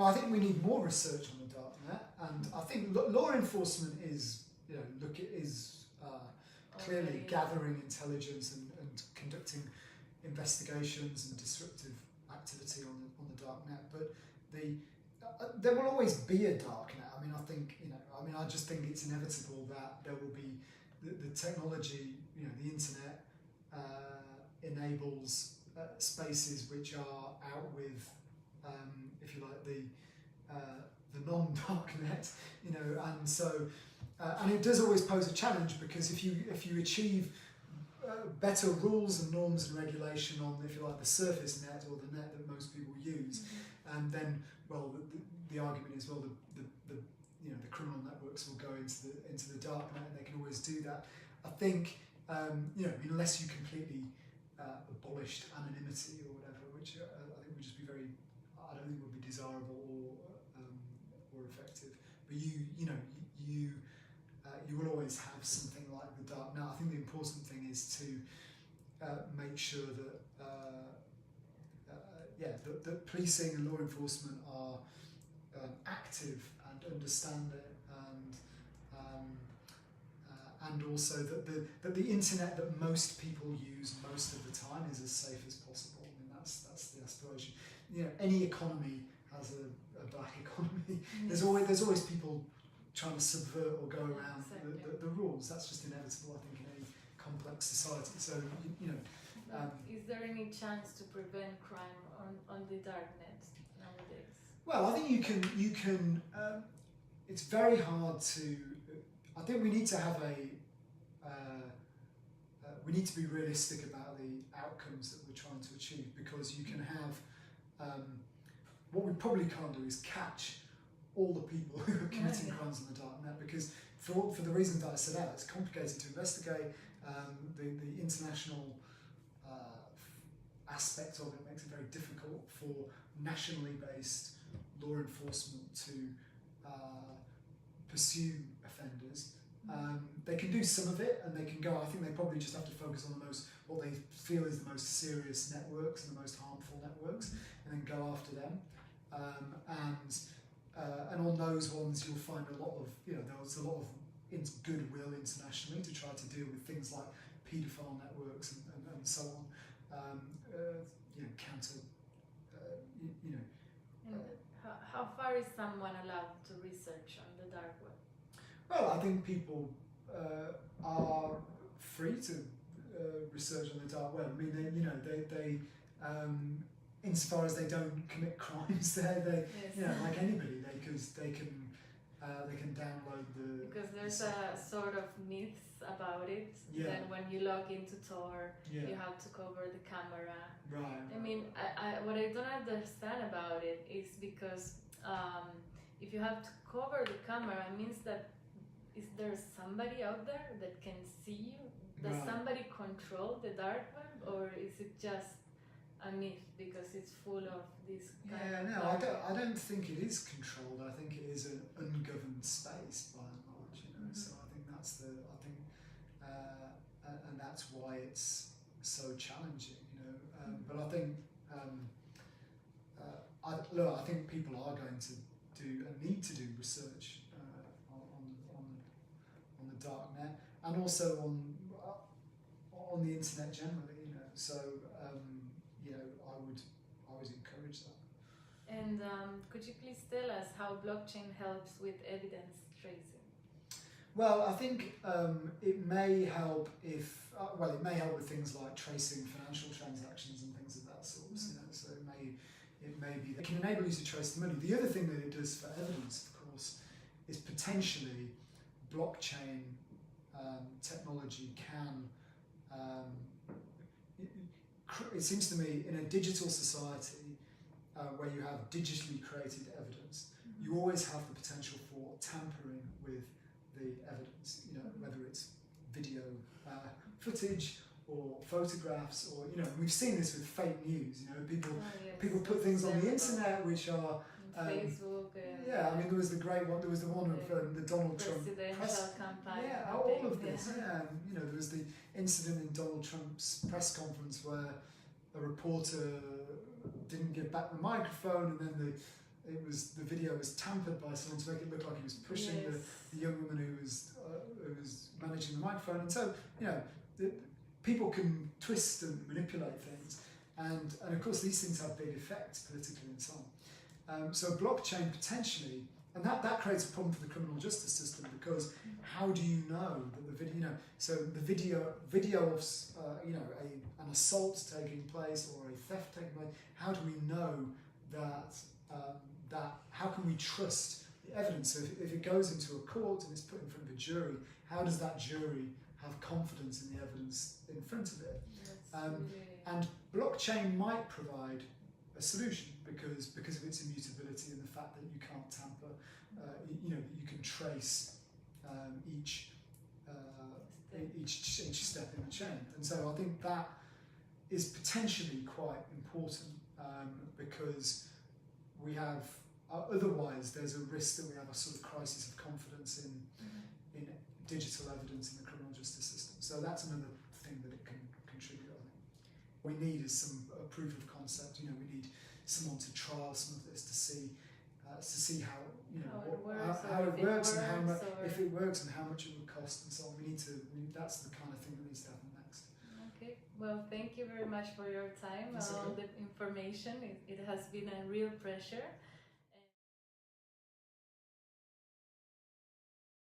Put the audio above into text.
Well, I think we need more research on the darknet, and I think law enforcement is, clearly gathering intelligence and conducting investigations and disruptive activity on the darknet. But there will always be a darknet. I mean, I just think it's inevitable that there will be the technology. The internet enables spaces which are out with, if you like, the non-darknet, and so and it does always pose a challenge, because if you achieve better rules and norms and regulation on, if you like, the surface net, or the net that most people use, and then, well, the argument is, well, the criminal networks will go into the darknet, and they can always do that. I think unless you completely abolished anonymity or whatever, which I think would just be I don't think would be desirable or effective. But you will always have something like the dark. Now, I think the important thing is to make sure that policing and law enforcement are active and understand it, and also that the internet that most people use most of the time is as safe as possible. I mean, that's the aspiration. Any economy has a black economy. There's always people trying to subvert or go around the rules. That's just inevitable, I think, in any complex society. So is there any chance to prevent crime on the darknet nowadays? Well, I think you can. It's very hard to. I think we need to have we need to be realistic about the outcomes that we're trying to achieve, because you can have what we probably can't do is catch all the people who are committing crimes on the darknet, because for the reasons that I set out, it's complicated to investigate. The international aspect of it makes it very difficult for nationally based law enforcement to pursue offenders. They can do some of it, and they can go. I think they probably just have to focus on what they feel is the most serious networks and the most harmful networks, and then go after them. And on those ones, you'll find a lot of there's a lot of goodwill internationally to try to deal with things like paedophile networks and so on. Counter. How far is someone allowed to research on the dark web? Well, I think people are free to research on the dark web. I mean, they insofar as they don't commit crimes, they like anybody, they can download the. Because there's a sort of myth about it. Yeah. Then when you log into Tor, Yeah. you have to cover the camera. Right. I mean, what I don't understand about it is because if you have to cover the camera, it means that is there somebody out there that can see you? Does Right. somebody control the dark web, or is it just a myth because it's full of this kind of I don't think it is controlled. I think it is an ungoverned space by and large. So I think and that's why it's so challenging. But I think I think people are going to do and need to do research on the darknet, and also on the internet generally. So I would encourage that. And could you please tell us how blockchain helps with evidence tracing? Well, I think it may help it may help with things like tracing financial transactions and things of that sort. So it may be that it can enable you to trace the money. The other thing that it does for evidence, of course, is potentially blockchain technology can. It seems to me, in a digital society where you have digitally created evidence, you always have the potential for tampering with the evidence. Whether it's video footage or photographs, or we've seen this with fake news. People put things on the internet which are Facebook. I mean, there was the great one. There was the one of the Donald Trump press campaign. Yeah, all of this. Yeah. There was the incident in Donald Trump's press conference where a reporter didn't give back the microphone, and then the video was tampered by someone to make it look like he was pushing the young woman who was managing the microphone. And so, you know, people can twist and manipulate things, and of course these things have big effects politically and so on. So blockchain potentially, and that creates a problem for the criminal justice system, because how do you know that the video, you know, so the video of an assault taking place or a theft taking place, how do we know that how can we trust the evidence? So if it goes into a court and it's put in front of a jury, how does that jury have confidence in the evidence in front of it? And blockchain might provide a solution because of its immutability and the fact that you can't tamper, you can trace each step in the chain. And so I think that is potentially quite important, because we have, otherwise there's a risk that we have a sort of crisis of confidence in digital evidence in the criminal justice system. So that's another thing that it can contribute, I think. What we need is some proof of concept. You know, we need someone to trial some of this to see how, you know, how it works and how much, if it works and how much it would cost and so on. That's the kind of thing that needs to happen next. Okay, well, thank you very much for your time and all the information. It has been a real pleasure.